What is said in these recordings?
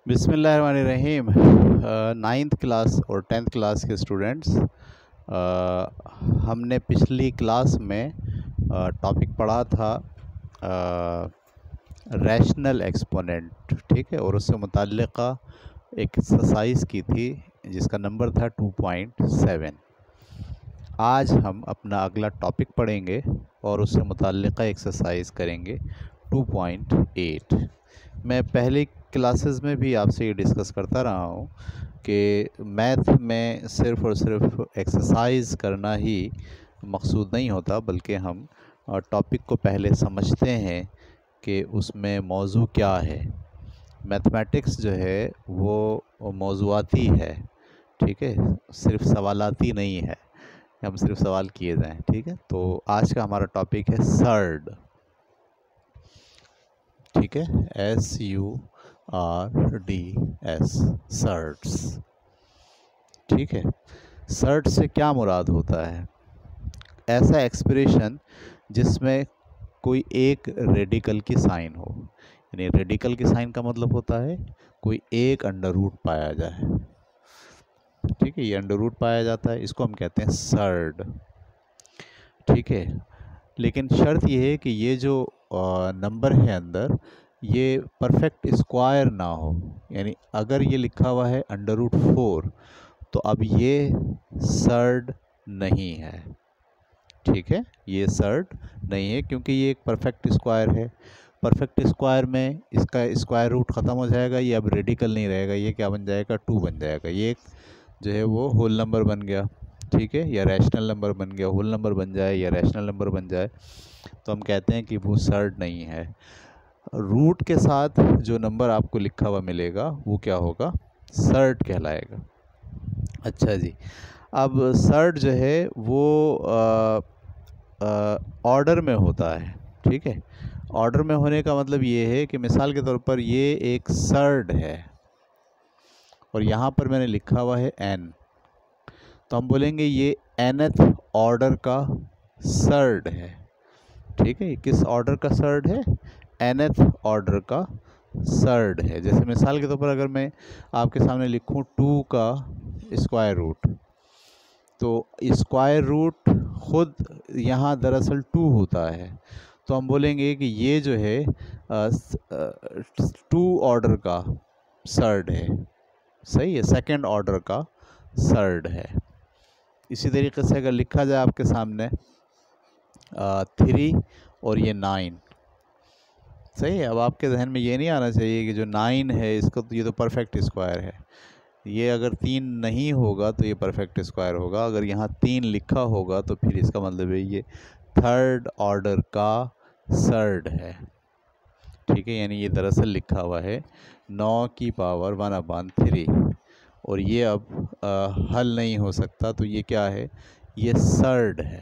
बिस्मिल्लाहिर्रहमानिर्रहीम। Ninth class और tenth class के स्टूडेंट्स, हमने पिछली क्लास में टॉपिक पढ़ा था रैशनल एक्सपोनेंट, ठीक है, और उससे मुताल्लिक़ा एक एक्सरसाइज की थी जिसका नंबर था 2.7। आज हम अपना अगला टॉपिक पढ़ेंगे और उससे मुताल्लिक़ा एक्सरसाइज करेंगे 2.8। मैं पहली क्लासेस में भी आपसे ये डिस्कस करता रहा हूँ कि मैथ में सिर्फ़ और सिर्फ एक्सरसाइज करना ही मकसूद नहीं होता, बल्कि हम टॉपिक को पहले समझते हैं कि उसमें मौजू क्या है। मैथमेटिक्स जो है वो मौज़ूआती है, ठीक है, सिर्फ सवालाती नहीं है, हम सिर्फ सवाल किए जाएं, ठीक है। तो आज का हमारा टॉपिक है सर्ड, ठीक है, SURDS, सर्ड्स, ठीक है। सर्ड से क्या मुराद होता है? ऐसा एक्सप्रेशन जिसमें कोई एक रेडिकल की साइन हो, यानी रेडिकल की साइन का मतलब होता है कोई एक अंडर रूट पाया जाए, ठीक है, ये अंडर रूट पाया जाता है, इसको हम कहते हैं सर्ड, ठीक है। लेकिन शर्त ये है कि ये जो नंबर है अंदर, ये परफेक्ट स्क्वायर ना हो, यानी अगर ये लिखा हुआ है √4 तो अब ये सर्ड नहीं है, ठीक है, ये सर्ड नहीं है क्योंकि ये एक परफेक्ट स्क्वायर है। परफेक्ट स्क्वायर में इसका स्क्वायर रूट ख़त्म हो जाएगा, ये अब रेडिकल नहीं रहेगा, ये क्या बन जाएगा, 2 बन जाएगा, ये एक जो है वो होल नंबर बन गया, ठीक है, या रैशनल नंबर बन गया, होल नंबर बन जाए या रैशनल नंबर बन जाए तो हम कहते हैं कि वो सर्ड नहीं है। रूट के साथ जो नंबर आपको लिखा हुआ मिलेगा वो क्या होगा, सर्ड कहलाएगा। अच्छा जी, अब सर्ड जो है वो ऑर्डर में होता है, ठीक है। ऑर्डर में होने का मतलब ये है कि मिसाल के तौर पर ये एक सर्ड है और यहाँ पर मैंने लिखा हुआ है n, तो हम बोलेंगे ये nth ऑर्डर का सर्ड है, ठीक है। किस ऑर्डर का सर्ड है, nth ऑर्डर का सर्ड है। जैसे मिसाल के तौर पर अगर मैं आपके सामने लिखूं 2 का स्क्वायर रूट, तो स्क्वायर रूट खुद यहाँ दरअसल 2 होता है, तो हम बोलेंगे कि ये जो है 2 ऑर्डर का सर्ड है, सही है, सेकंड ऑर्डर का सर्ड है। इसी तरीके से अगर लिखा जाए आपके सामने 3 और ये 9, सही है। अब आपके जहन में ये नहीं आना चाहिए कि जो 9 है इसको तो ये तो परफेक्ट स्क्वायर है, ये अगर 3 नहीं होगा तो ये परफेक्ट स्क्वायर होगा, अगर यहाँ 3 लिखा होगा तो फिर इसका मतलब है ये थर्ड ऑर्डर का सर्ड है, ठीक है। यानी ये दरअसल लिखा हुआ है 9 की पावर 1/3 और ये अब हल नहीं हो सकता, तो ये क्या है, ये सर्ड है,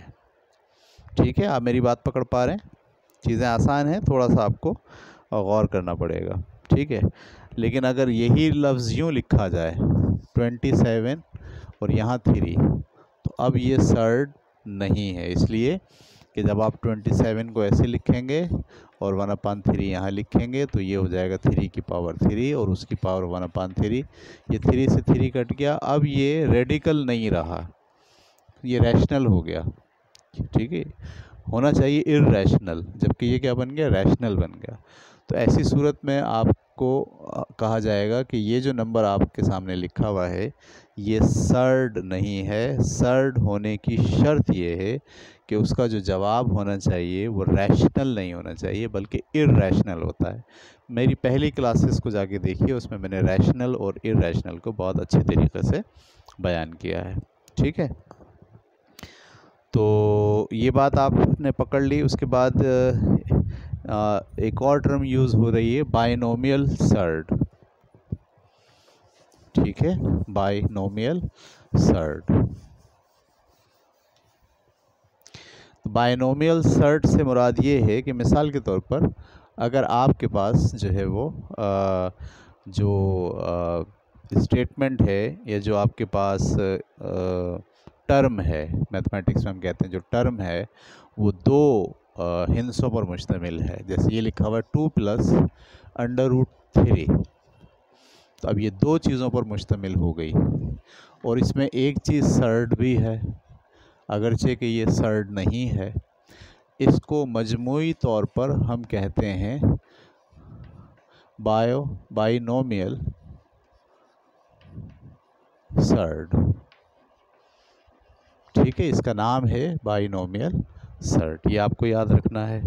ठीक है। आप मेरी बात पकड़ पा रहे हैं? चीज़ें आसान हैं, थोड़ा सा आपको गौर करना पड़ेगा, ठीक है। लेकिन अगर यही लफ्ज़ यूँ लिखा जाए 27 और यहाँ 3, तो अब ये सर्ड नहीं है, इसलिए कि जब आप 27 को ऐसे लिखेंगे और 1/3 यहाँ लिखेंगे तो ये हो जाएगा 3 की पावर 3 और उसकी पावर 1/3, ये 3 से 3 कट गया, अब ये रेडिकल नहीं रहा, ये रैशनल हो गया, ठीक है। होना चाहिए इर्रेशनल, जबकि ये क्या बन गया, रैशनल बन गया। तो ऐसी सूरत में आपको कहा जाएगा कि ये जो नंबर आपके सामने लिखा हुआ है ये सर्ड नहीं है। सर्ड होने की शर्त ये है कि उसका जो जवाब होना चाहिए वो रैशनल नहीं होना चाहिए बल्कि इर्रेशनल होता है। मेरी पहली क्लासेस को जाके देखिए, उसमें मैंने रैशनल और इर्रेशनल को बहुत अच्छे तरीके से बयान किया है, ठीक है। तो ये बात आपने पकड़ ली। उसके बाद एक और टर्म यूज़ हो रही है, बाइनोमियल सर्ड, ठीक है, बाइनोमियल सर्ड। तो बाइनोमियल सर्ड से मुराद ये है कि मिसाल के तौर पर अगर आपके पास जो है वो जो स्टेटमेंट है या जो आपके पास टर्म है, मैथमेटिक्स में हम कहते हैं जो टर्म है वो 2 हिंसों पर मुश्तमिल है। जैसे ये लिखा हुआ है 2 + √3, तो अब ये दो चीज़ों पर मुश्तमिल हो गई, और इसमें एक चीज़ सर्ड भी है, अगरचे कि ये सर्ड नहीं है। इसको मजमूई तौर पर हम कहते हैं बाइनोमियल सर्ड। ठीक है, इसका नाम है बाइनोमियल सर्ड, ये आपको याद रखना है।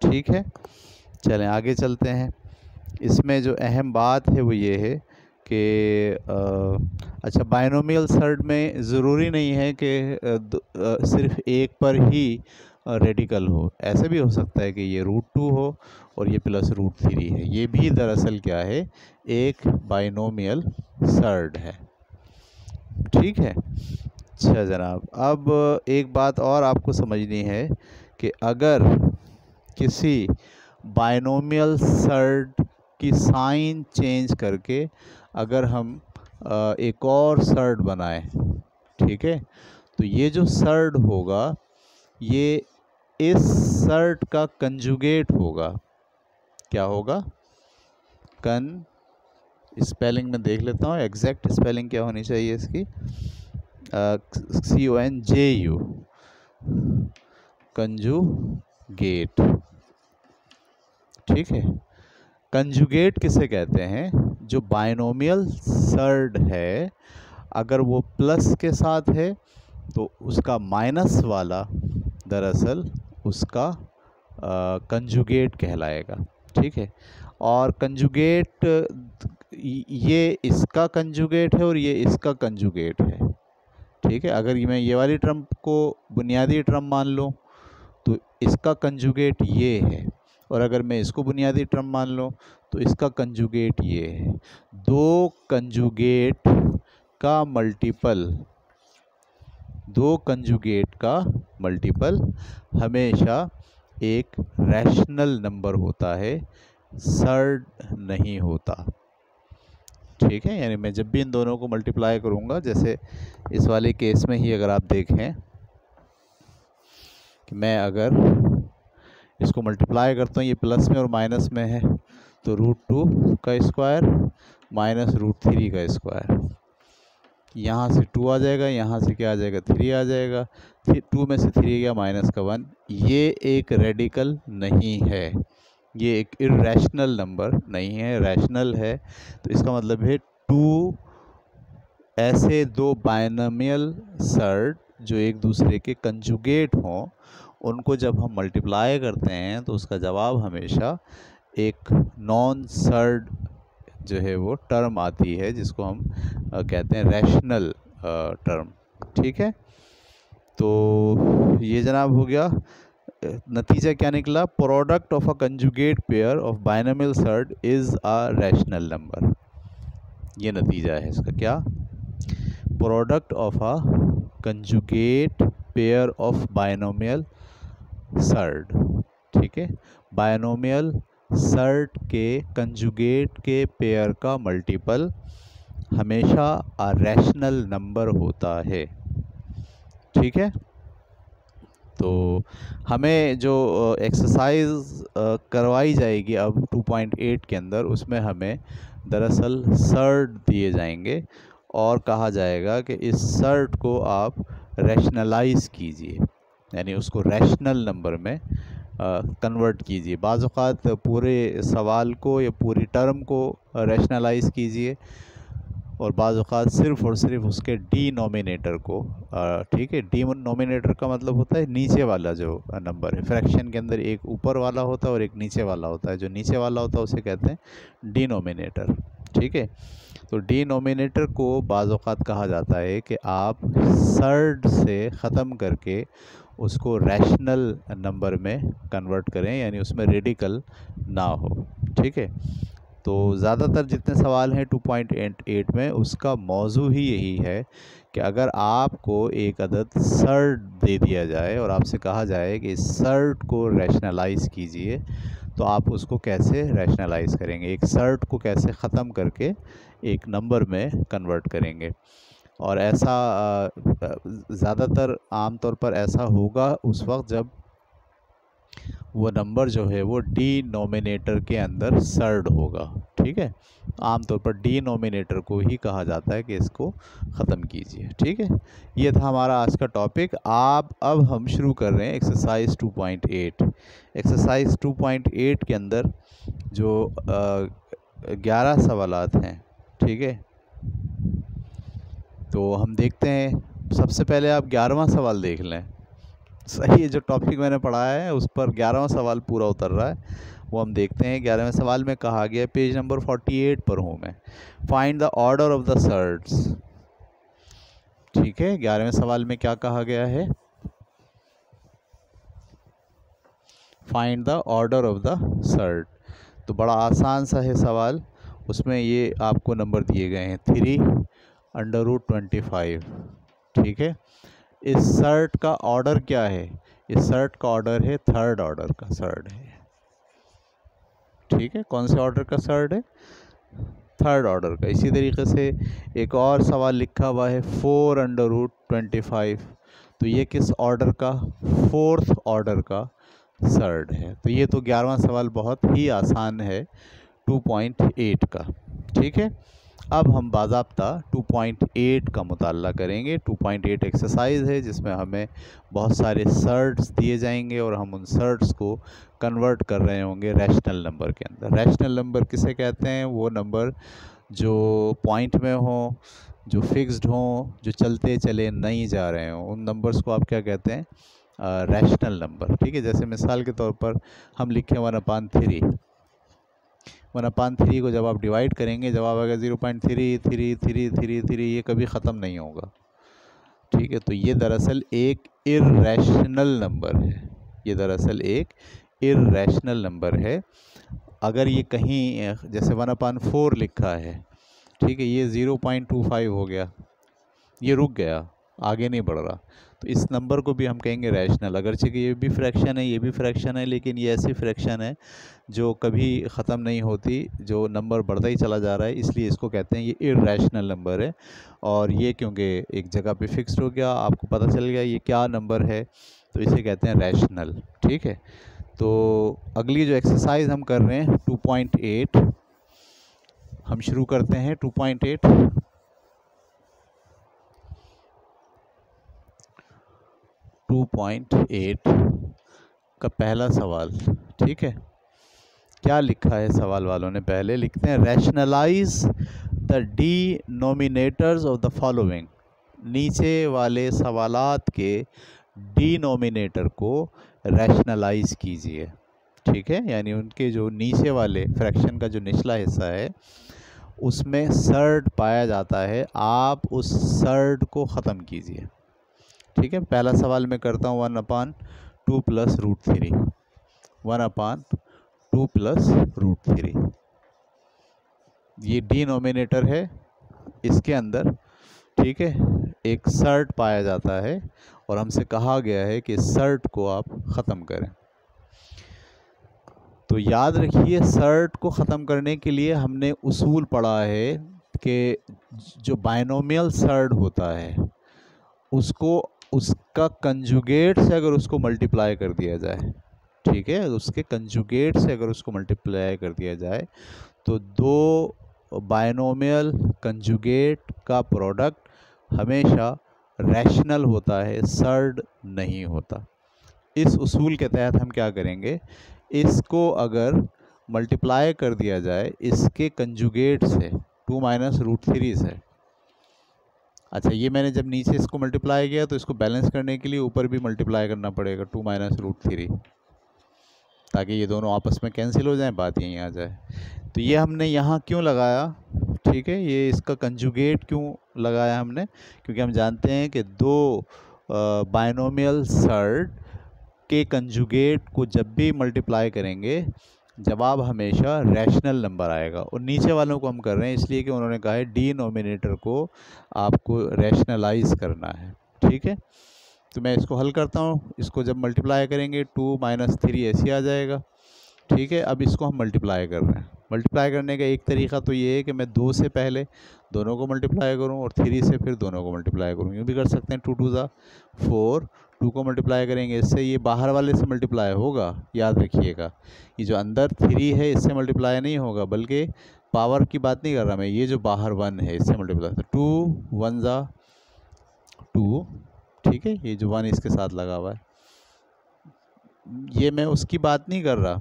ठीक है, चलें आगे चलते हैं। इसमें जो अहम बात है वो ये है कि अच्छा, बाइनोमियल सर्ड में ज़रूरी नहीं है कि सिर्फ एक पर ही रेडिकल हो। ऐसे भी हो सकता है कि ये √2 हो और ये +√3 है। ये भी दरअसल क्या है, एक बाइनोमियल सर्ड है। ठीक है, अच्छा जनाब, अब एक बात और आपको समझनी है कि अगर किसी बाइनोमियल सर्ड की साइन चेंज करके अगर हम एक और सर्ड बनाएं, ठीक है, तो ये जो सर्ड होगा ये इस सर्ड का कंजुगेट होगा। क्या होगा? स्पेलिंग में देख लेता हूँ, एग्जैक्ट स्पेलिंग क्या होनी चाहिए इसकी, CONJU, कंजुगेट। ठीक है, कंजुगेट किसे कहते हैं? जो बाइनोमियल सर्ड है, अगर वो प्लस के साथ है तो उसका माइनस वाला दरअसल उसका कंजुगेट कहलाएगा। ठीक है, और कंजुगेट ये इसका कंजुगेट है और ये इसका कंजुगेट है। ठीक है, अगर मैं ये वाली टर्म को बुनियादी टर्म मान लूँ तो इसका कंजुगेट ये है, और अगर मैं इसको बुनियादी टर्म मान लूँ तो इसका कंजुगेट ये है। दो कंजुगेट का मल्टीपल हमेशा एक रैशनल नंबर होता है, सर्ड नहीं होता। ठीक है, यानी मैं जब भी इन दोनों को मल्टीप्लाई करूँगा, जैसे इस वाले केस में ही अगर आप देखें कि मैं अगर इसको मल्टीप्लाई करता हूँ, ये प्लस में और माइनस में है, तो √2 का स्क्वायर माइनस √3 का स्क्वायर, यहाँ से 2 आ जाएगा, यहाँ से क्या आ जाएगा, 3 आ जाएगा, 2 में से 3 गया माइनस का 1। ये एक रेडिकल नहीं है, ये एक इर्रेशनल नंबर नहीं है, रैशनल है। तो इसका मतलब है 2 ऐसे दो बाइनोमियल सर्ड जो एक दूसरे के कंजुगेट हों, उनको जब हम मल्टीप्लाई करते हैं तो उसका जवाब हमेशा एक नॉन सर्ड जो है वो टर्म आती है, जिसको हम कहते हैं रैशनल टर्म। ठीक है, तो ये जनाब हो गया। नतीजा क्या निकला? Product of a conjugate pair of binomial surd is a rational number. ये नतीजा है इसका। क्या? Product of a conjugate pair of binomial surd. ठीक है, बाइनोमियल सर्ड के कंजुगेट के पेयर का मल्टीपल हमेशा अ रैशनल नंबर होता है। ठीक है, तो हमें जो एक्सरसाइज करवाई जाएगी अब 2.8 के अंदर, उसमें हमें दरअसल सर्ड दिए जाएंगे और कहा जाएगा कि इस सर्ड को आप रैशनलाइज कीजिए, यानी उसको रैशनल नंबर में कन्वर्ट कीजिए। बाज़ औक़ात पूरे सवाल को या पूरी टर्म को रैशनलाइज कीजिए, और बाज़ औक़ात सिर्फ़ और सिर्फ उसके डिनोमिनेटर को। ठीक है, डिनोमिनेटर का मतलब होता है नीचे वाला जो नंबर है। फ्रैक्शन के अंदर एक ऊपर वाला होता है और एक नीचे वाला होता है। जो नीचे वाला होता है उसे कहते हैं डिनोमिनेटर। ठीक है, तो डिनोमिनेटर को बाज़ औक़ात कहा जाता है कि आप सर्ड से ख़त्म करके उसको रैशनल नंबर में कन्वर्ट करें, यानी उसमें रेडिकल ना हो। ठीक है, तो ज़्यादातर जितने सवाल हैं 2.8 में, उसका मौजू ही यही है कि अगर आपको एक अदद सर्ड दे दिया जाए और आपसे कहा जाए कि इस सर्ड को रैशनलाइज़ कीजिए, तो आप उसको कैसे रैशनलाइज़ करेंगे, एक सर्ड को कैसे ख़त्म करके एक नंबर में कन्वर्ट करेंगे। और ऐसा ज़्यादातर आम तौर पर ऐसा होगा उस वक्त जब वो नंबर जो है वो डिनोमिनेटर के अंदर सर्ड होगा। ठीक है, आमतौर पर डिनोमिनेटर को ही कहा जाता है कि इसको ख़त्म कीजिए। ठीक है, ये था हमारा आज का टॉपिक। अब हम शुरू कर रहे हैं एक्सरसाइज 2.8। एक्सरसाइज 2.8 के अंदर जो 11 सवालात हैं। ठीक है, तो हम देखते हैं। सबसे पहले आप 11वां सवाल देख लें। सही है, जो टॉपिक मैंने पढ़ाया है उस पर 11वां सवाल पूरा उतर रहा है, वो हम देखते हैं। 11वें सवाल में कहा गया, पेज नंबर 48 पर हूँ मैं। Find the order of the surds. ठीक है, 11वें सवाल में क्या कहा गया है? Find the order of the surd. तो बड़ा आसान सा है सवाल। उसमें ये आपको नंबर दिए गए हैं 3√25। ठीक है, इस सर्ट का ऑर्डर क्या है? इस सर्ट का ऑर्डर है थर्ड ऑर्डर का सर्ट है। ठीक है, कौन से ऑर्डर का सर्ट है? थर्ड ऑर्डर का। इसी तरीके से एक और सवाल लिखा हुआ है 4√25। तो ये किस ऑर्डर का? फोर्थ ऑर्डर का सर्ड है। तो ये तो 11वां सवाल बहुत ही आसान है 2.8 का। ठीक है, अब हम बाज़ाब्ता 2.8 का मुताल्ला करेंगे। 2.8 एक्सरसाइज है जिसमें हमें बहुत सारे सर्ट्स दिए जाएंगे और हम उन सर्ट्स को कन्वर्ट कर रहे होंगे रैशनल नंबर के अंदर। रैशनल नंबर किसे कहते हैं? वो नंबर जो पॉइंट में हो, जो फिक्स्ड हों, जो चलते चले नहीं जा रहे हों, उन नंबर्स को आप क्या कहते हैं? Rational number. ठीक है, जैसे मिसाल के तौर पर हम लिखें 1/3। 1/3 को जब आप डिवाइड करेंगे जवाब आएगा 0.333333। ये कभी ख़त्म नहीं होगा। ठीक है, तो ये दरअसल एक इर्रेशनल नंबर है। ये दरअसल एक इर्रेशनल नंबर है। अगर ये कहीं जैसे 1/4 लिखा है, ठीक है, ये 0.25 हो गया, ये रुक गया, आगे नहीं बढ़ रहा, तो इस नंबर को भी हम कहेंगे रैशनल। अगरचे कि ये भी फ्रैक्शन है, ये भी फ्रैक्शन है, लेकिन ये ऐसी फ्रैक्शन है जो कभी ख़त्म नहीं होती, जो नंबर बढ़ता ही चला जा रहा है, इसलिए इसको कहते हैं ये इर्रेशनल नंबर है। और ये क्योंकि एक जगह पे फिक्स्ड हो गया, आपको पता चल गया ये क्या नंबर है, तो इसे कहते हैं रैशनल। ठीक है, तो अगली जो एक्सरसाइज हम कर रहे हैं 2.8, हम शुरू करते हैं 2.8। 2.8 का पहला सवाल। ठीक है, क्या लिखा है सवाल वालों ने? पहले लिखते हैं rationalize the denominators of the following. नीचे वाले सवालात के डिनोमिनेटर को रैशनलाइज कीजिए। ठीक है, यानी उनके जो नीचे वाले फ्रैक्शन का जो निचला हिस्सा है उसमें सर्ड पाया जाता है, आप उस सर्ड को ख़त्म कीजिए। ठीक है, पहला सवाल मैं करता हूँ 1/2 + √3। 1/2 + √3 ये डिनोमिनेटर है, इसके अंदर ठीक है एक सर्ट पाया जाता है और हमसे कहा गया है कि सर्ट को आप ख़त्म करें। तो याद रखिए, सर्ट को ख़त्म करने के लिए हमने उसूल पढ़ा है कि जो बायनोमियल सर्ट होता है उसको उसका कंजुगेट से अगर उसको मल्टीप्लाई कर दिया जाए, ठीक है, उसके कंजुगेट से अगर उसको मल्टीप्लाई कर दिया जाए तो दो बायनोमियल कंजुगेट का प्रोडक्ट हमेशा रैशनल होता है, सर्ड नहीं होता। इस उसूल के तहत हम क्या करेंगे, इसको अगर मल्टीप्लाई कर दिया जाए इसके कंजुगेट से 2 - √3 से। अच्छा, ये मैंने जब नीचे इसको मल्टीप्लाई किया तो इसको बैलेंस करने के लिए ऊपर भी मल्टीप्लाई करना पड़ेगा 2 - √3, ताकि ये दोनों आपस में कैंसिल हो जाएं, बात यहीं आ जाए। तो ये हमने यहाँ क्यों लगाया? ठीक है, ये इसका कंजुगेट क्यों लगाया हमने? क्योंकि हम जानते हैं कि दो बायनोमियल सर्ट के कंजुगेट को जब भी मल्टीप्लाई करेंगे जवाब हमेशा रैशनल नंबर आएगा। और नीचे वालों को हम कर रहे हैं इसलिए कि उन्होंने कहा है डिनोमिनेटर को आपको रैशनलाइज करना है। ठीक है, तो मैं इसको हल करता हूँ। इसको जब मल्टीप्लाई करेंगे 2 - 3 ऐसे आ जाएगा। ठीक है, अब इसको हम मल्टीप्लाई कर रहे हैं। मल्टीप्लाई करने का एक तरीका तो ये है कि मैं 2 से पहले दोनों को मल्टीप्लाई करूं और 3 से फिर दोनों को मल्टीप्लाई करूं। यूँ भी कर सकते हैं 2 × 2 = 4, 2 को मल्टीप्लाई करेंगे इससे, ये बाहर वाले से मल्टीप्लाई होगा, याद रखिएगा। ये जो अंदर 3 है इससे मल्टीप्लाई नहीं होगा, बल्कि पावर की बात नहीं कर रहा मैं, ये जो बाहर 1 है इससे मल्टीप्लाई। तो 2 1 जा 2, ठीक है, ये जो 1 इसके साथ लगा हुआ है, ये मैं उसकी बात नहीं कर रहा,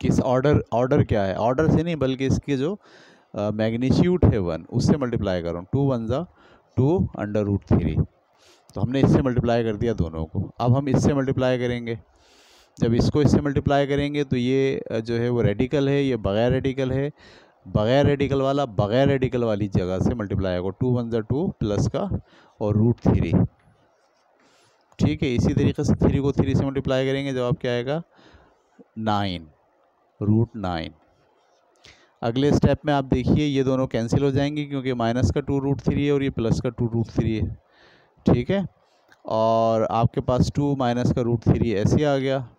किस ऑर्डर क्या है, ऑर्डर से नहीं, बल्कि इसके जो मैग्नीट्यूड है 1 उससे मल्टीप्लाई कर रहा हूँ। 2 1 जा 2√3, तो हमने इससे मल्टीप्लाई कर दिया दोनों को। अब हम इससे मल्टीप्लाई करेंगे, जब इसको इससे मल्टीप्लाई करेंगे तो ये जो है वो रेडिकल है, ये बग़ैर रेडिकल है, बग़ैर रेडिकल वाला बग़ैर रेडिकल वाली जगह से मल्टीप्लाई होगा। 2 1 जा 2 प्लस का और √3, ठीक है। इसी तरीके से 3 को 3 से मल्टीप्लाई करेंगे, जवाब क्या आएगा 9, √9। अगले स्टेप में आप देखिए ये दोनों कैंसिल हो जाएंगे, क्योंकि माइनस का 2√3 है और ये प्लस का 2√3 है, ठीक है। और आपके पास 2 माइनस का √3 ऐसे आ गया,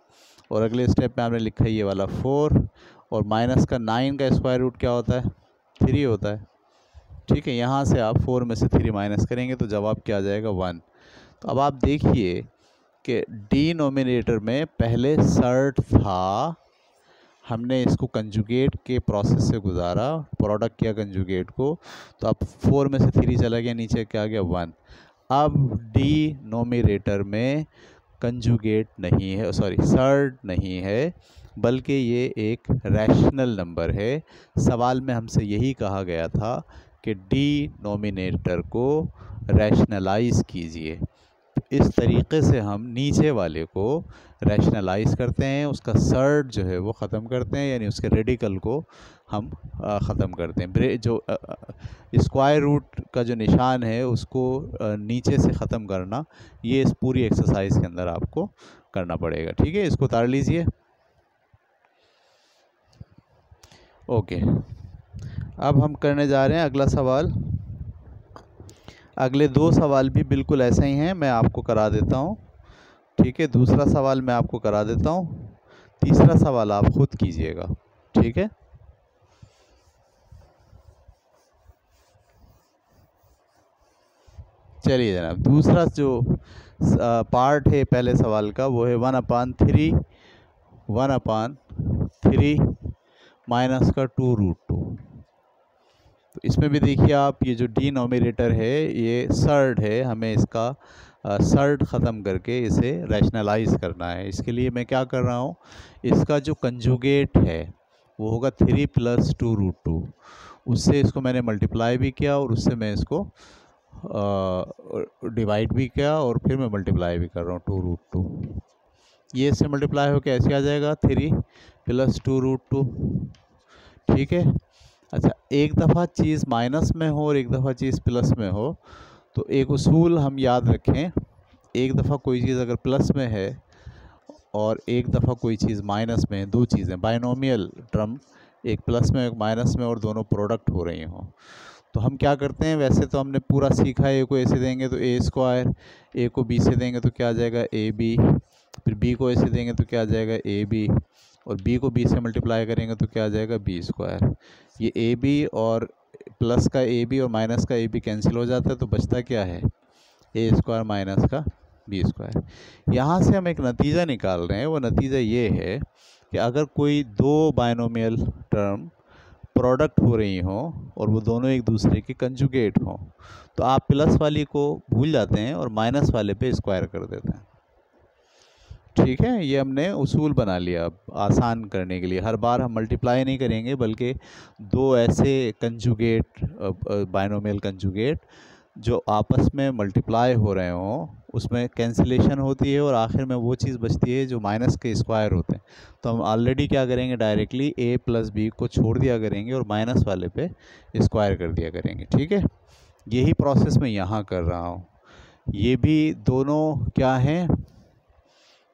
और अगले स्टेप में आपने लिखा है ये वाला 4, और माइनस का 9 का स्क्वायर रूट क्या होता है 3 होता है, ठीक है। यहाँ से आप 4 में से 3 माइनस करेंगे तो जवाब क्या आ जाएगा 1। तो अब आप देखिए कि डिनोमिनेटर में पहले सर्ट था, हमने इसको कंजुगेट के प्रोसेस से गुजारा, प्रोडक्ट किया कंजुगेट को, तो अब 4 में से 3 चला गया, नीचे क्या आ गया 1। अब डिनोमिनेटर में कंजुगेट नहीं है, सॉरी सर्ट नहीं है, बल्कि ये एक रैशनल नंबर है। सवाल में हमसे यही कहा गया था कि डिनोमिनेटर को रैशनलाइज कीजिए। इस तरीके से हम नीचे वाले को रैशनलाइज करते हैं, उसका सर्ट जो है वो ख़त्म करते हैं, यानी उसके रेडिकल को हम ख़त्म करते हैं। जो स्क्वायर रूट का जो निशान है उसको नीचे से ख़त्म करना, ये इस पूरी एक्सरसाइज के अंदर आपको करना पड़ेगा, ठीक है। इसको उतार लीजिए। ओके, अब हम करने जा रहे हैं अगला सवाल। अगले 2 सवाल भी बिल्कुल ऐसे ही हैं, मैं आपको करा देता हूँ, ठीक है। दूसरा सवाल मैं आपको करा देता हूँ, तीसरा सवाल आप खुद कीजिएगा, ठीक है। चलिए जनाब, दूसरा जो पार्ट है पहले सवाल का वो है 1/3 माइनस का 2√2। तो इसमें भी देखिए आप, ये जो डिनोमिनेटर है ये सर्ड है, हमें इसका सर्ड ख़त्म करके इसे रैशनलाइज करना है। इसके लिए मैं क्या कर रहा हूँ, इसका जो कंजुगेट है वो होगा 3 + 2√2, उससे इसको मैंने मल्टीप्लाई भी किया और उससे मैं इसको डिवाइड भी किया और फिर मैं मल्टीप्लाई भी कर रहा हूँ 2√2। ये इससे मल्टीप्लाई होकर ऐसे आ जाएगा 3 + 2√2, ठीक है। अच्छा, एक दफ़ा चीज़ माइनस में हो और एक दफ़ा चीज़ प्लस में हो, तो एक उसूल हम याद रखें, एक दफ़ा कोई चीज़ अगर प्लस में है और एक दफ़ा कोई चीज़ माइनस में है, दो चीज़ें बाइनोमियल टर्म, एक प्लस में एक माइनस में, और दोनों प्रोडक्ट हो रही हों, तो हम क्या करते हैं, वैसे तो हमने पूरा सीखा है, ए को ए से देंगे तो A², ए को बी से देंगे तो क्या आ जाएगा AB, फिर बी को ए से देंगे तो क्या आ जाएगा AB, और बी को बी से मल्टीप्लाई करेंगे तो क्या आ जाएगा B²। ये AB और प्लस का AB और माइनस का AB कैंसिल हो जाता है, तो बचता क्या है A² माइनस का B²। यहाँ से हम एक नतीजा निकाल रहे हैं, वो नतीजा ये है कि अगर कोई दो बाइनोमियल टर्म प्रोडक्ट हो रही हों और वो दोनों एक दूसरे के कंजुगेट हों, तो आप प्लस वाली को भूल जाते हैं और माइनस वाले पे स्क्वायर कर देते हैं, ठीक है। ये हमने उसूल बना लिया अब आसान करने के लिए। हर बार हम मल्टीप्लाई नहीं करेंगे, बल्कि दो ऐसे कंजुगेट, बाइनोमियल कंजुगेट जो आपस में मल्टीप्लाई हो रहे हों, उसमें कैंसिलेशन होती है और आखिर में वो चीज़ बचती है जो माइनस के स्क्वायर होते हैं। तो हम ऑलरेडी क्या करेंगे, डायरेक्टली A + B को छोड़ दिया करेंगे और माइनस वाले पे स्क्वायर कर दिया करेंगे, ठीक है। यही प्रोसेस मैं यहाँ कर रहा हूँ। ये भी दोनों क्या हैं,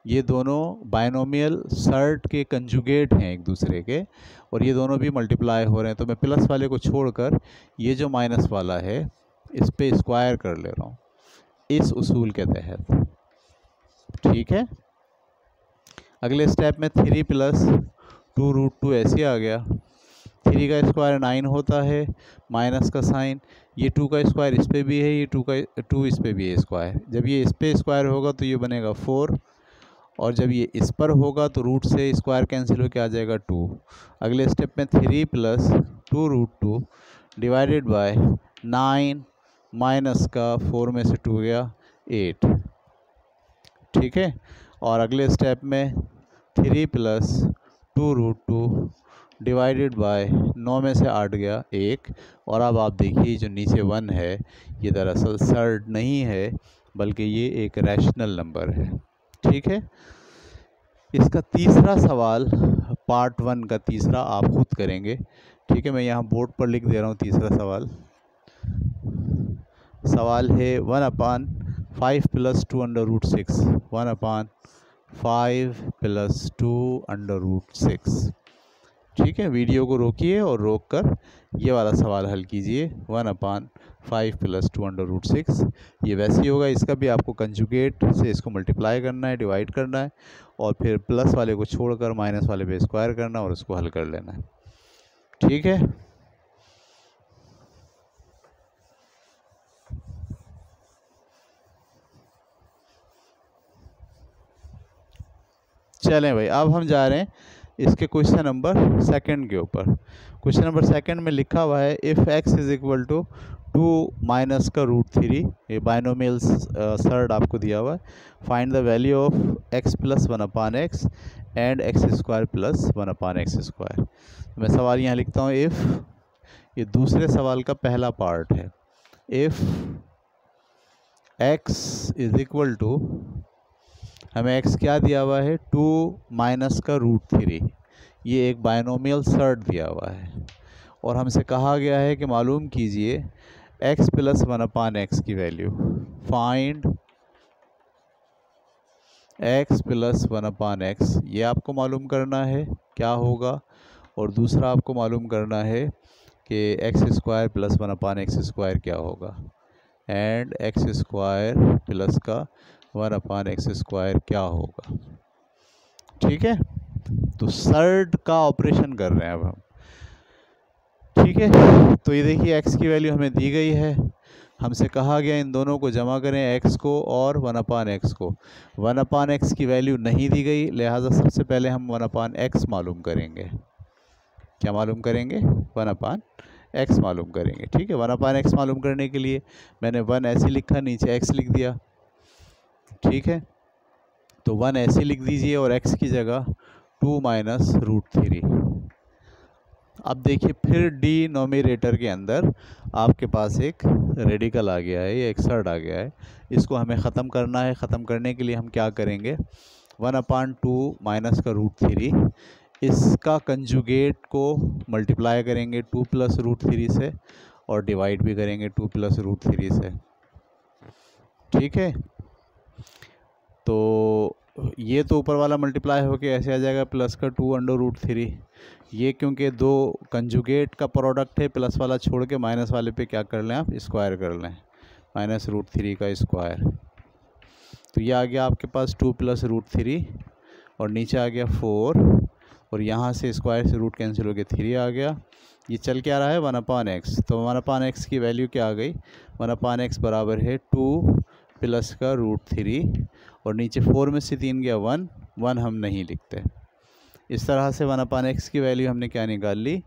ये दोनों बाइनोमियल सर्ट के कंजुगेट हैं एक दूसरे के, और ये दोनों भी मल्टीप्लाई हो रहे हैं। तो मैं प्लस वाले को छोड़कर ये जो माइनस वाला है इस पे स्क्वायर कर ले रहा हूँ इस उसूल के तहत, ठीक है। अगले स्टेप में 3 + 2√2 ऐसे आ गया, 3 का स्क्वायर 9 होता है, माइनस का साइन, ये 2 का स्क्वायर इस पे भी है, ये 2 इस पे भी है स्क्वायर। जब ये इस पे स्क्वायर होगा तो ये बनेगा 4, और जब ये इस पर होगा तो रूट से स्क्वायर कैंसिल होकर आ जाएगा 2। अगले स्टेप में 3 + 2√2 डिवाइडेड बाय 9 माइनस का 4 में से 2 गया 8, ठीक है। और अगले स्टेप में 3 + 2√2 डिवाइडेड बाय 9 में से 8 गया 1। और अब आप देखिए जो नीचे 1 है ये दरअसल सर्ड नहीं है, बल्कि ये एक रैशनल नंबर है, ठीक है। इसका तीसरा सवाल, पार्ट 1 का तीसरा आप खुद करेंगे, ठीक है। मैं यहाँ बोर्ड पर लिख दे रहा हूँ तीसरा सवाल। सवाल है 1/5 + 2√6, 1/5 + 2√6, ठीक है। वीडियो को रोकिए और रोककर ये वाला सवाल हल कीजिए। 1/5 + 2√6 ये वैसे ही होगा, इसका भी आपको कंजुगेट से इसको मल्टीप्लाई करना है, डिवाइड करना है, और फिर प्लस वाले को छोड़कर माइनस वाले पे स्क्वायर करना और उसको हल कर लेना है, ठीक है। चलें भाई, अब हम जा रहे हैं इसके क्वेश्चन नंबर 2 के ऊपर। क्वेश्चन नंबर 2 में लिखा हुआ है इफ़ x = 2 माइनस का √3, ये बाइनोमियल सर्ड आपको दिया हुआ है। Find the value of x + 1/x and x² + 1/x²। मैं सवाल यहाँ लिखता हूँ इफ़, ये दूसरे सवाल का पहला पार्ट है। इफ़ x = हमें x क्या दिया हुआ है, 2 माइनस का √3, ये एक बाइनोमियल सर्ड दिया हुआ है, और हमसे कहा गया है कि मालूम कीजिए x + 1/x की वैल्यू। फाइंड x + 1/x, ये आपको मालूम करना है क्या होगा, और दूसरा आपको मालूम करना है कि x² + 1/x² क्या होगा, एंड x² प्लस का 1/x² क्या होगा, ठीक है। तो सर्ड का ऑपरेशन कर रहे हैं अब हम, ठीक है। तो ये देखिए x की वैल्यू हमें दी गई है, हमसे कहा गया इन दोनों को जमा करें, x को और 1/x को। 1/x की वैल्यू नहीं दी गई, लिहाजा सबसे पहले हम 1/x मालूम करेंगे। क्या मालूम करेंगे? 1/x मालूम करेंगे, ठीक है। 1/x मालूम करने के लिए मैंने 1 ऐसे लिखा, नीचे x लिख दिया, ठीक है। तो 1 ऐसे लिख दीजिए और x की जगह 2 माइनस √3। अब देखिए फिर डिनोमिनेटर के अंदर आपके पास एक रेडिकल आ गया है, ये एक सर्ड आ गया है, इसको हमें ख़त्म करना है। ख़त्म करने के लिए हम क्या करेंगे, 1/2 माइनस का √3, इसका कंजुगेट को मल्टीप्लाई करेंगे 2 + √3 से, और डिवाइड भी करेंगे 2 + √3 से, ठीक है। तो ये तो ऊपर वाला मल्टीप्लाई होके ऐसे आ जाएगा प्लस का 2/√3। ये क्योंकि दो कंजुगेट का प्रोडक्ट है, प्लस वाला छोड़ के माइनस वाले पे क्या कर लें आप, स्क्वायर कर लें, -√3 का स्क्वायर। तो ये आ गया आपके पास 2 + √3, और नीचे आ गया 4, और यहाँ से स्क्वायर से रूट कैंसिल हो गया 3 आ गया। ये चल क्या रहा है 1/x, तो 1/x की वैल्यू क्या आ गई, 1/x बराबर है 2 प्लस का √3, और नीचे 4 में से 3 गया 1 हम नहीं लिखते। इस तरह से 1/x की वैल्यू हमने क्या निकाल ली,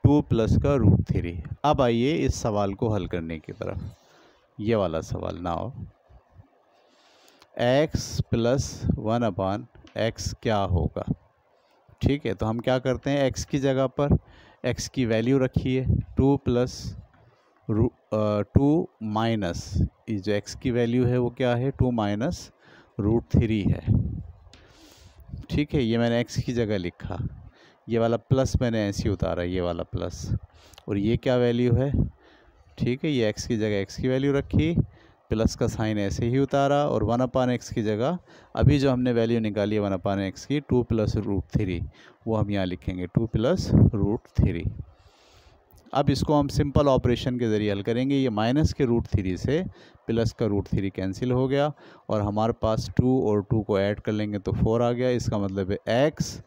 2 प्लस का √3। अब आइए इस सवाल को हल करने की तरफ, ये वाला सवाल। नाउ x + 1/x क्या होगा, ठीक है। तो हम क्या करते हैं, x की जगह पर x की वैल्यू रखिए 2 + 2 माइनस, ये जो x की वैल्यू है वो क्या है, 2 माइनस √3 है, ठीक है। ये मैंने x की जगह लिखा, ये वाला प्लस मैंने ऐसे ही उतारा, ये वाला प्लस, और ये क्या वैल्यू है, ठीक है। ये x की जगह x की वैल्यू रखी, प्लस का साइन ऐसे ही उतारा, और 1/x की जगह अभी जो हमने वैल्यू निकाली है 1/x की 2 + √3, वो हम यहाँ लिखेंगे 2 + √3। अब इसको हम सिंपल ऑपरेशन के ज़रिए हल करेंगे। ये माइनस के √3 से प्लस का √3 कैंसिल हो गया, और हमारे पास 2 और 2 को ऐड कर लेंगे तो 4 आ गया। इसका मतलब है x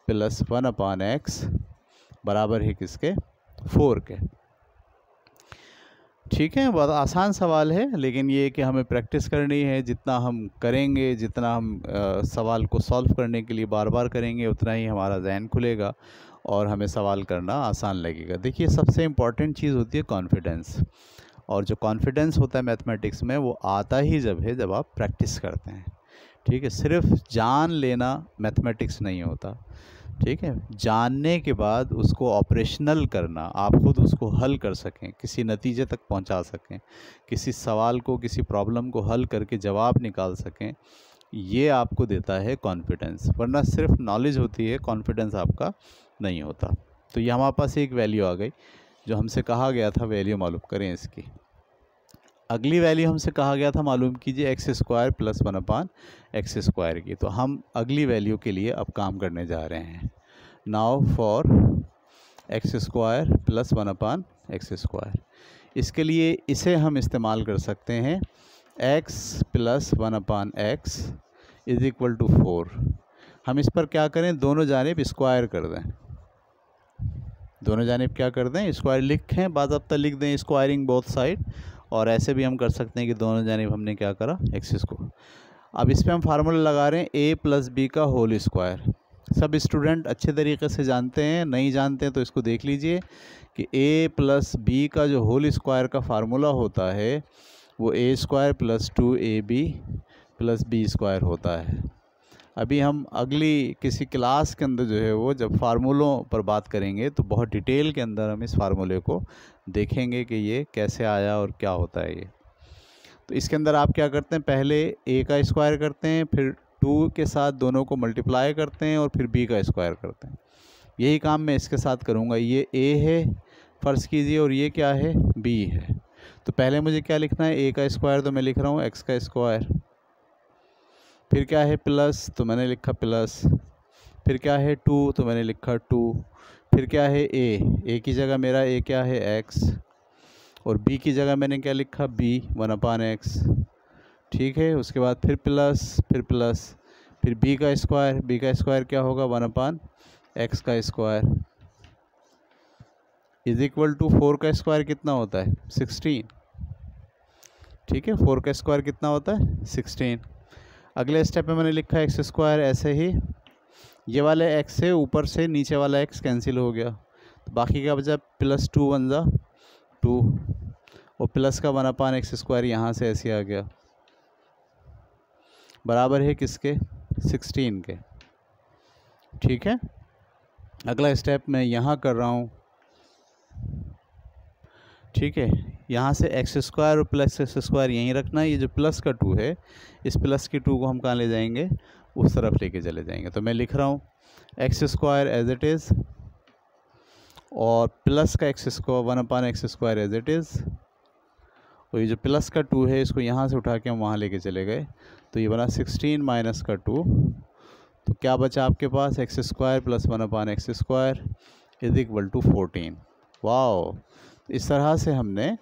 + 1/x बराबर है किसके, 4 के। ठीक है, बहुत आसान सवाल है, लेकिन ये कि हमें प्रैक्टिस करनी है। जितना हम करेंगे, जितना हम सवाल को सॉल्व करने के लिए बार बार करेंगे, उतना ही हमारा जहन खुलेगा और हमें सवाल करना आसान लगेगा। देखिए, सबसे इम्पॉर्टेंट चीज़ होती है कॉन्फिडेंस, और जो कॉन्फिडेंस होता है मैथमेटिक्स में वो आता ही जब आप प्रैक्टिस करते हैं। ठीक है, सिर्फ जान लेना मैथमेटिक्स नहीं होता। ठीक है, जानने के बाद उसको ऑपरेशनल करना, आप खुद उसको हल कर सकें, किसी नतीजे तक पहुंचा सकें, किसी सवाल को, किसी प्रॉब्लम को हल करके जवाब निकाल सकें, ये आपको देता है कॉन्फिडेंस। वरना सिर्फ नॉलेज होती है, कॉन्फिडेंस आपका नहीं होता। तो ये हमारे पास एक वैल्यू आ गई जो हमसे कहा गया था वैल्यू मालूम करें इसकी। अगली वैल्यू हमसे कहा गया था मालूम कीजिए एक्स स्क्वायर प्लस 1/x² की। तो हम अगली वैल्यू के लिए अब काम करने जा रहे हैं। Now for x² plus 1/x²। इसके लिए इसे हम इस्तेमाल कर सकते हैं x plus 1/x is equal to 4। हम इस पर क्या करें, दोनों जानिब स्क्वायर कर दें। दोनों जानिब क्या कर दें, स्क्वायर लिखें, बाज़ाब्ता लिख दें स्क्वायरिंग बोथ साइड। और ऐसे भी हम कर सकते हैं कि दोनों जानिब हमने क्या करा, एक्स को। अब इस पर हम फार्मूला लगा रहे हैं a प्लस बी का होल स्क्वायर। सब स्टूडेंट अच्छे तरीके से जानते हैं, नहीं जानते हैं तो इसको देख लीजिए कि a प्लस बी का जो होल स्क्वायर का फार्मूला होता है वो a² plus 2ab plus b² होता है। अभी हम अगली किसी क्लास के अंदर जो है वो जब फार्मूलों पर बात करेंगे तो बहुत डिटेल के अंदर हम इस फार्मूले को देखेंगे कि ये कैसे आया और क्या होता है ये। तो इसके अंदर आप क्या करते हैं, पहले a का स्क्वायर करते हैं, फिर 2 के साथ दोनों को मल्टीप्लाई करते हैं और फिर b का स्क्वायर करते हैं। यही काम मैं इसके साथ करूँगा। ये a है फ़र्ज़ कीजिए और ये क्या है, b है। तो पहले मुझे क्या लिखना है, a का स्क्वायर तो मैं लिख रहा हूँ x का स्क्वायर, फिर क्या है प्लस तो मैंने लिखा प्लस, फिर क्या है 2 तो मैंने लिखा 2, फिर क्या है a की जगह मेरा a क्या है x, और b की जगह मैंने क्या लिखा b 1/x। ठीक है, उसके बाद फिर प्लस, फिर b का स्क्वायर क्या होगा 1/x का स्क्वायर इज इक्वल टू 4 का स्क्वायर कितना होता है 16। ठीक है, 4 का स्क्वायर कितना होता है 16। अगले स्टेप में मैंने लिखा x², ऐसे ही ये वाले x से ऊपर से नीचे वाला x कैंसिल हो गया, तो बाकी क्या बचा प्लस 2 1 जा 2, और प्लस का 1/x² यहाँ से ऐसे आ गया, बराबर है किसके 16 के। ठीक है, अगला स्टेप मैं यहाँ कर रहा हूँ। ठीक है, यहाँ से x² और प्लस x² यहीं रखना है। ये जो प्लस का 2 है, इस प्लस की 2 को हम कहाँ ले जाएंगे, उस तरफ लेके चले जाएंगे। तो मैं लिख रहा हूँ x² एज इट इज़ और प्लस का x² 1/x² as it is, और ये जो प्लस का 2 है इसको यहाँ से उठा के हम वहाँ लेके चले गए, तो ये बना 16 माइनस का 2। तो क्या बचा आपके पास, x² plus 1/x² is equal to 14। Wow, इस तरह से हमने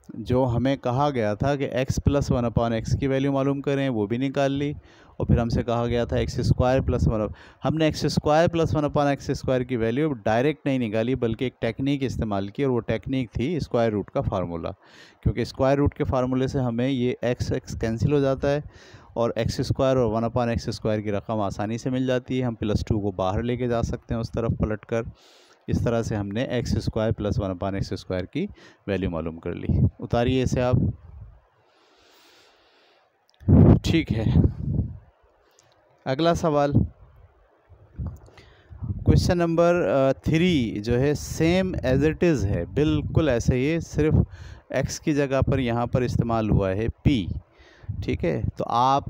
जो हमें कहा गया था कि x प्लस 1/x की वैल्यू मालूम करें वो भी निकाल ली, और फिर हमसे कहा गया था x² प्लस 1, हमने x² प्लस 1/x² की वैल्यू डायरेक्ट नहीं निकाली बल्कि एक टेक्निक इस्तेमाल की, और वो टेक्निक थी स्क्वायर रूट का फार्मूला। क्योंकि स्क्वायर रूट के फार्मूले से हमें ये x कैंसिल हो जाता है और x² और 1/x² की रकम आसानी से मिल जाती है। हम +2 को बाहर लेके जा सकते हैं उस तरफ पलट कर। इस तरह से हमने x² प्लस 1/x² की वैल्यू मालूम कर ली। उतारिए इसे आप। ठीक है, अगला सवाल क्वेश्चन नंबर 3 जो है सेम एज इट इज़ है, बिल्कुल ऐसे ही, सिर्फ x की जगह पर यहाँ पर इस्तेमाल हुआ है p। ठीक है, तो आप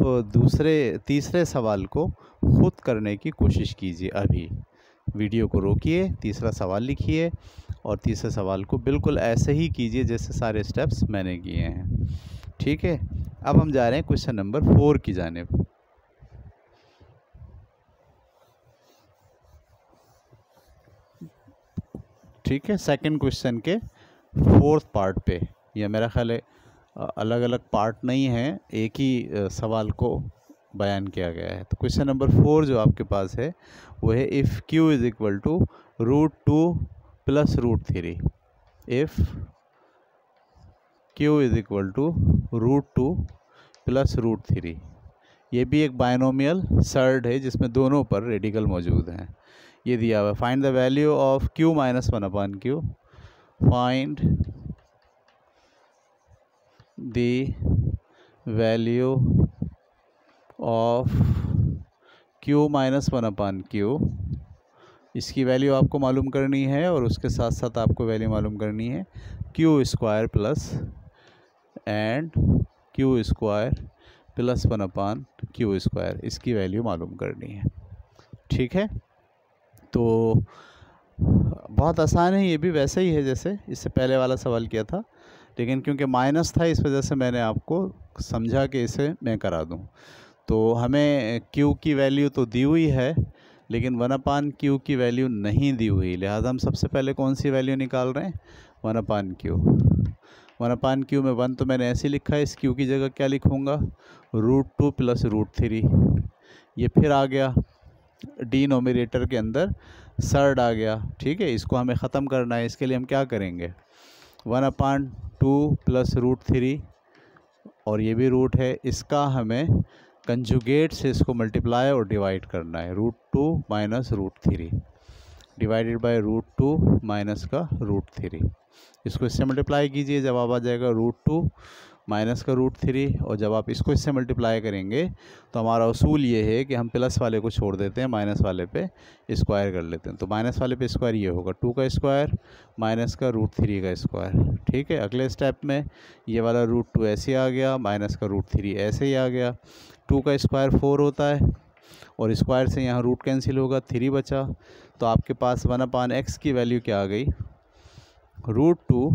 तीसरे सवाल को खुद करने की कोशिश कीजिए। अभी वीडियो को रोकिए, तीसरा सवाल लिखिए और तीसरे सवाल को बिल्कुल ऐसे ही कीजिए जैसे सारे स्टेप्स मैंने किए हैं। ठीक है, अब हम जा रहे हैं क्वेश्चन नंबर 4 की जानिब। ठीक है, सेकंड क्वेश्चन के 4th पार्ट पे, यह मेरा ख्याल है अलग अलग पार्ट नहीं है, एक ही सवाल को बयान किया गया है। तो क्वेश्चन नंबर 4 जो आपके पास है वो है if q is equal to √2 plus √3। If Q is equal to √2 plus √3। ये भी एक बायनोमियल सर्ड है जिसमें दोनों पर रेडिकल मौजूद हैं। ये दिया हुआ, find the value of Q minus 1/Q, find the value of Q minus 1/Q। इसकी वैल्यू आपको मालूम करनी है और उसके साथ साथ आपको वैल्यू मालूम करनी है Q² plus and Q² plus 1/Q², इसकी वैल्यू मालूम करनी है। ठीक है, तो बहुत आसान है, ये भी वैसे ही है जैसे इससे पहले वाला सवाल किया था, लेकिन क्योंकि माइनस था इस वजह से मैंने आपको समझा कि इसे मैं करा दूं। तो हमें Q की वैल्यू तो दी हुई है लेकिन 1/Q की वैल्यू नहीं दी हुई, लिहाजा हम सबसे पहले कौन सी वैल्यू निकाल रहे हैं, 1/Q। 1/Q में 1 तो मैंने ऐसे लिखा है, इस Q की जगह क्या लिखूँगा, √2 प्लस √3। ये फिर आ गया डिनोमिनेटर के अंदर सर्ड आ गया। ठीक है, इसको हमें ख़त्म करना है, इसके लिए हम क्या करेंगे, 1/2 प्लस √3 और ये भी रूट है, इसका हमें कंजुगेट से इसको मल्टीप्लाई और डिवाइड करना है, √2 माइनस √3 डिवाइडेड बाय √2 माइनस का √3। इसको इससे मल्टीप्लाई कीजिए, जवाब आ जाएगा √2 माइनस का √3। और जब आप इसको इससे मल्टीप्लाई करेंगे तो हमारा उसूल ये है कि हम प्लस वाले को छोड़ देते हैं, माइनस वाले पे स्क्वायर कर लेते हैं। तो माइनस वाले पे स्क्वायर ये होगा 2 का स्क्वायर माइनस का √3 का स्क्वायर। ठीक है, अगले स्टेप में ये वाला √2 ऐसे आ गया, माइनस का √3 ऐसे ही आ गया। 2 का स्क्वायर 4 होता है और स्क्वायर से यहाँ रूट कैंसिल होगा, 3 बचा। तो आपके पास 1/x की वैल्यू क्या आ गई, √2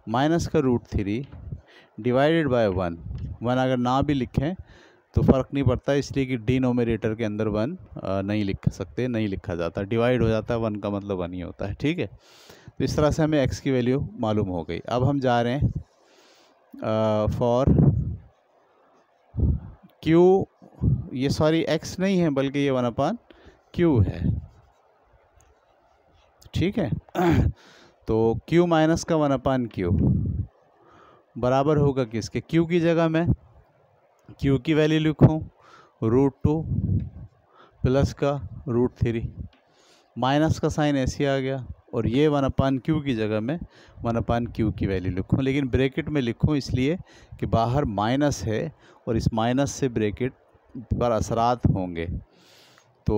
माइनस का √3 डिवाइडेड बाय 1। अगर ना भी लिखें तो फ़र्क नहीं पड़ता, इसलिए कि डिनोमिनेटर के अंदर 1 नहीं लिख सकते, नहीं लिखा जाता, डिवाइड हो जाता है, 1 का मतलब 1 ही होता है। ठीक है, तो इस तरह से हमें x की वैल्यू मालूम हो गई। अब हम जा रहे हैं फॉर Q, ये सॉरी x नहीं है बल्कि ये 1/Q है। ठीक है, तो Q माइनस का 1/Q बराबर होगा किसके, Q की जगह मैं Q की वैल्यू लिखूँ √2 प्लस का √3, माइनस का साइन ऐसे आ गया, और ये 1/Q की जगह में 1/Q की वैल्यू लिखूँ, लेकिन ब्रैकेट में लिखूँ इसलिए कि बाहर माइनस है और इस माइनस से ब्रैकेट पर असरात होंगे। तो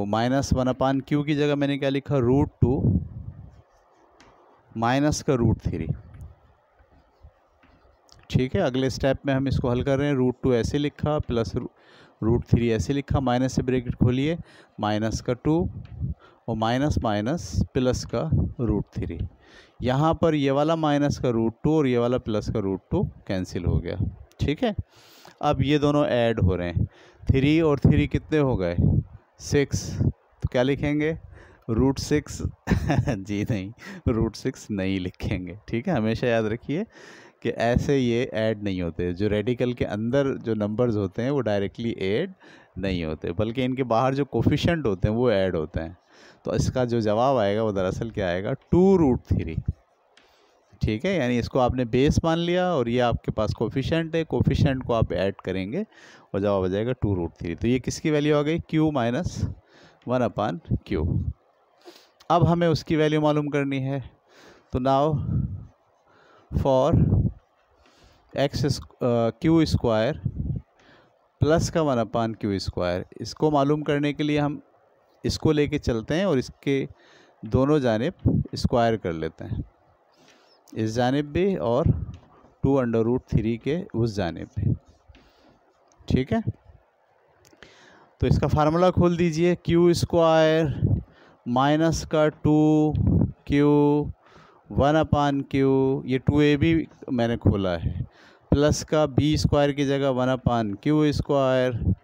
माइनस 1/Q की जगह मैंने क्या लिखा, √2 माइनस का √3। ठीक है, अगले स्टेप में हम इसको हल कर रहे हैं, √2 ऐसे लिखा प्लस √3 ऐसे लिखा, माइनस से ब्रैकेट खोलिए, माइनस का 2 और माइनस माइनस प्लस का √3। यहाँ पर ये वाला माइनस का √2 और ये वाला प्लस का √2 कैंसिल हो गया। ठीक है, अब ये दोनों ऐड हो रहे हैं, 3 और 3 कितने हो गए, 6। तो क्या लिखेंगे, √6 जी नहीं, √6 नहीं लिखेंगे। ठीक है, हमेशा याद रखिए कि ऐसे ये ऐड नहीं होते, जो रेडिकल के अंदर जो नंबर्स होते हैं वो डायरेक्टली ऐड नहीं होते, बल्कि इनके बाहर जो कोफिशिएंट होते हैं वो ऐड होते हैं। तो इसका जो जवाब आएगा वो दरअसल क्या आएगा, 2√3। ठीक है, यानी इसको आपने बेस मान लिया और ये आपके पास कोफिशिएंट है, कोफिशिएंट को आप ऐड करेंगे और जवाब आ जाएगा 2√3। तो ये किसकी वैल्यू आ गई, Q माइनस 1/Q। अब हमें उसकी वैल्यू मालूम करनी है, तो नाउ फॉर Q² प्लस का 1/Q², इसको मालूम करने के लिए हम इसको लेके चलते हैं और इसके दोनों जानिब स्क्वायर कर लेते हैं, इस जानिब भी और 2√3 के उस जानिब भी। ठीक है, तो इसका फार्मूला खोल दीजिए, Q² माइनस का 2Q 1/Q, ये 2a भी मैंने खोला है, प्लस का B² की जगह 1/Q²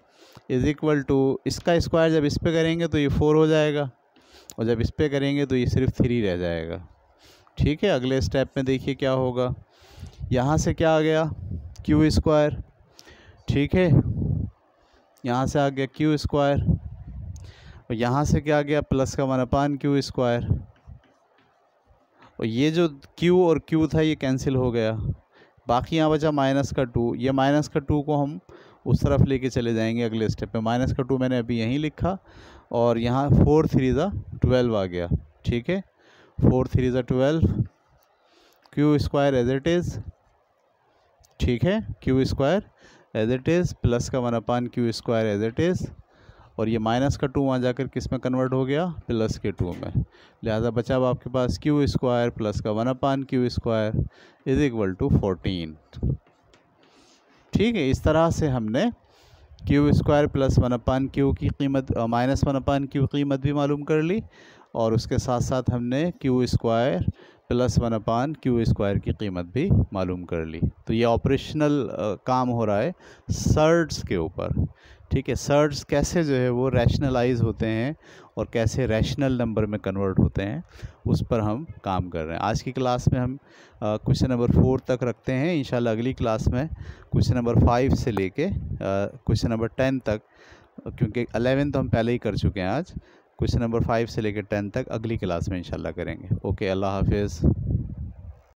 इज इक्वल टू, इसका स्क्वायर जब इस पे करेंगे तो ये 4 हो जाएगा और जब इस पे करेंगे तो ये सिर्फ 3 रह जाएगा। ठीक है, अगले स्टेप में देखिए क्या होगा, यहाँ से क्या आ गया, Q²। ठीक है, यहाँ से आ गया Q² और यहाँ से क्या आ गया, प्लस का 1/Q²। और ये जो Q और Q था ये कैंसिल हो गया, बाकी यहाँ बचा माइनस का 2। ये माइनस का 2 को हम उस तरफ लेके चले जाएंगे अगले स्टेप पे। माइनस का 2 मैंने अभी यहीं लिखा और यहाँ 4 3 ज़ा 12 आ गया। ठीक है, 4 3 ज़ा 12, Q square as it is. ठीक है, Q square as it is plus का 1 Q square as it is, और ये माइनस का 2 वहाँ जाकर किस में कन्वर्ट हो गया, प्लस के 2 में। लिहाजा बचा अब आपके पास क्यू स्क्वायर प्लस का 1 Q square is equal to 14। ठीक है, इस तरह से हमने क्यू स्क्वायर प्लस 1 क्यू की कीमत माइनस 1 क्यू कीमत भी मालूम कर ली, और उसके साथ साथ हमने Q square plus 1 Q square की कीमत भी मालूम कर ली। तो ये ऑपरेशनल काम हो रहा है सर्ड्स के ऊपर। ठीक है, सर्ड्स कैसे जो है वो रैशनलाइज होते हैं और कैसे रैशनल नंबर में कन्वर्ट होते हैं, उस पर हम काम कर रहे हैं। आज की क्लास में हम क्वेश्चन नंबर 4 तक रखते हैं। इंशाल्लाह अगली क्लास में क्वेश्चन नंबर 5 से लेके क्वेश्चन नंबर 10 तक, क्योंकि 11 तो हम पहले ही कर चुके हैं आज, क्वेश्चन नंबर 5 से लेकर 10 तक अगली क्लास में इंशाल्लाह करेंगे। ओके, अल्लाह हाफिज़।